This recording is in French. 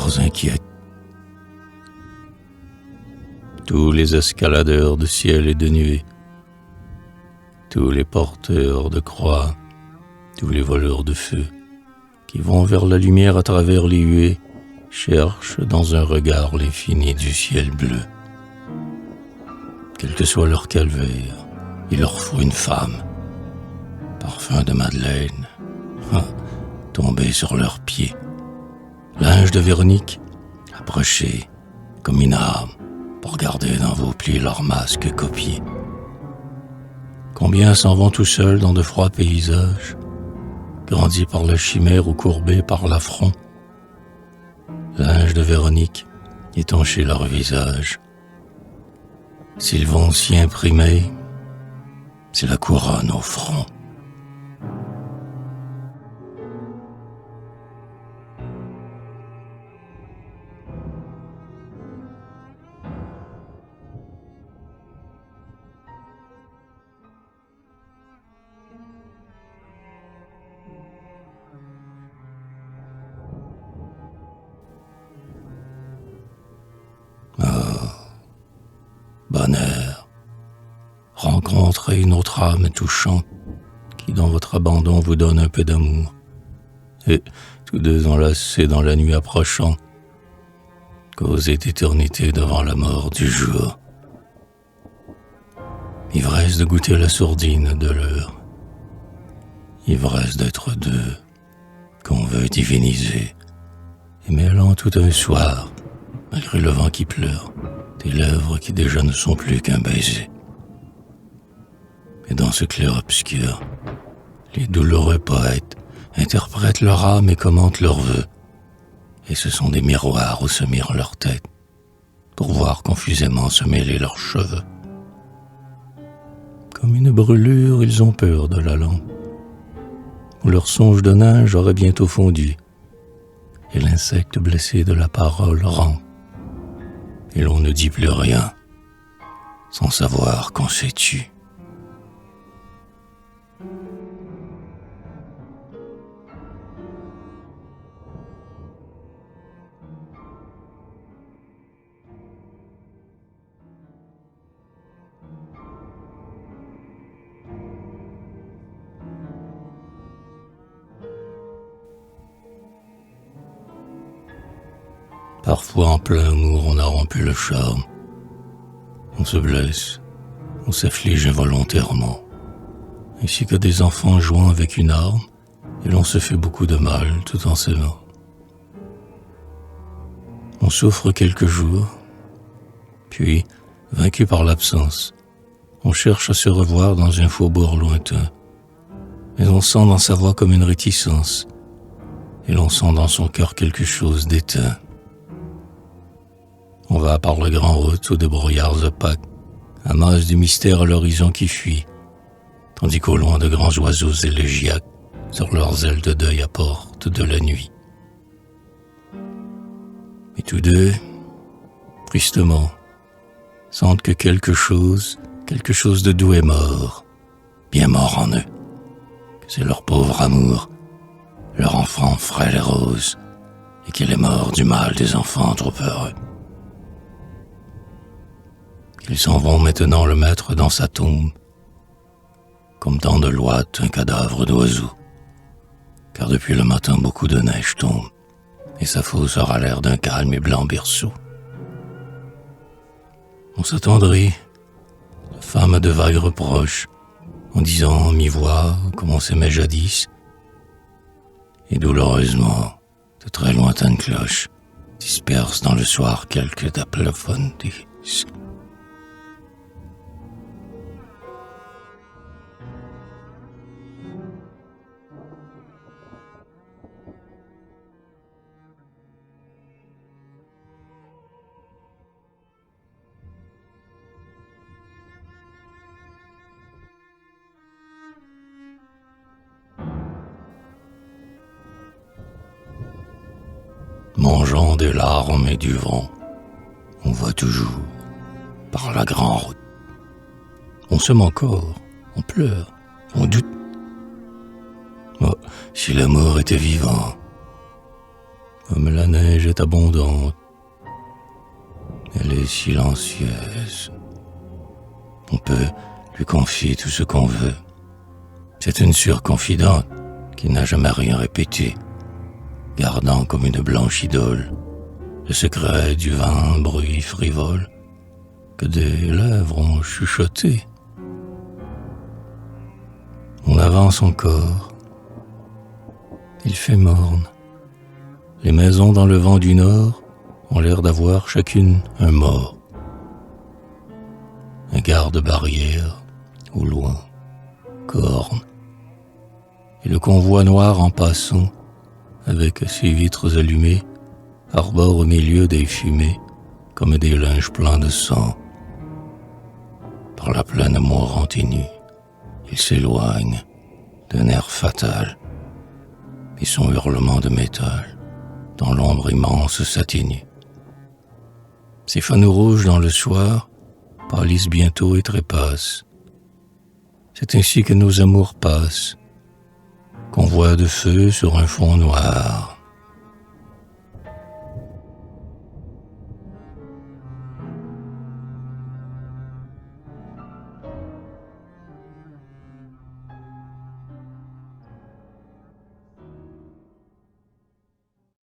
toujours inquiète. Tous les escaladeurs de ciel et de nuée, tous les porteurs de croix, tous les voleurs de feu, qui vont vers la lumière à travers les huées, cherchent dans un regard l'infini du ciel bleu. Quel que soit leur calvaire, il leur faut une femme. Parfum de Madeleine, tombé sur leurs pieds. Linge de Véronique, approché comme une arme pour garder dans vos plis leurs masques copiés. Combien s'en vont tout seuls dans de froids paysages, grandis par la chimère ou courbés par l'affront. Linge de Véronique, étancher leur visage. S'ils vont s'y imprimer, c'est la couronne au front. Bonheur, rencontrez une autre âme touchante qui dans votre abandon vous donne un peu d'amour, et tous deux enlacés dans la nuit approchante, causez d'éternité devant la mort du jour. Ivresse de goûter la sourdine de l'heure, ivresse d'être deux qu'on veut diviniser, et mêlant tout un soir, malgré le vent qui pleure, tes lèvres qui déjà ne sont plus qu'un baiser. Et dans ce clair-obscur, les douloureux poètes interprètent leur âme et commentent leurs vœux. Et ce sont des miroirs où se mirent leurs têtes, pour voir confusément se mêler leurs cheveux. Comme une brûlure, ils ont peur de la lampe, où leur songe de neige aurait bientôt fondu, et l'insecte blessé de la parole rampe. Et l'on ne dit plus rien, sans savoir qu'on s'est tu. Parfois en plein amour on a rompu le charme. On se blesse, on s'afflige involontairement, ainsi que des enfants jouant avec une arme, et l'on se fait beaucoup de mal tout en s'aimant. On souffre quelques jours, puis, vaincu par l'absence, on cherche à se revoir dans un faubourg lointain, mais on sent dans sa voix comme une réticence, et l'on sent dans son cœur quelque chose d'éteint. On va par le grand route ou de brouillards opaques, amasse du mystère à l'horizon qui fuit, tandis qu'au loin de grands oiseaux élégiaques, sur leurs ailes de deuil apportent de la nuit. Et tous deux, tristement, sentent que quelque chose de doux est mort, bien mort en eux, que c'est leur pauvre amour, leur enfant frêle et rose, et qu'il est mort du mal des enfants trop heureux. Ils s'en vont maintenant le mettre dans sa tombe, comme dans de l'ouate un cadavre d'oiseau, car depuis le matin beaucoup de neige tombe, et sa fosse aura l'air d'un calme et blanc berceau. On s'attendrit, la femme de vagues reproches, en disant à mi-voix comme on s'aimait jadis, et douloureusement, de très lointaines cloches dispersent dans le soir quelques daplophonies. Mangeant des larmes et du vent, on va toujours par la grande route. On s'aime encore, on pleure, on doute. Oh, si l'amour était vivant, Comme la neige est abondante, elle est silencieuse. On peut lui confier tout ce qu'on veut. C'est une sûre confidente qui n'a jamais rien répété, gardant comme une blanche idole le secret du vain bruit frivole que des lèvres ont chuchoté. On avance encore, il fait morne. Les maisons dans le vent du nord ont l'air d'avoir chacune un mort. Un garde-barrière, au loin, corne. Et le convoi noir en passant, avec ses vitres allumées, arbore au milieu des fumées, comme des linges pleins de sang. Par la plaine mourante et nue, il s'éloigne d'un air fatal, et son hurlement de métal, dans l'ombre immense s'atténue. Ses fanaux rouges dans le soir pâlissent bientôt et trépassent. C'est ainsi que nos amours passent, convoi de feu sur un fond noir.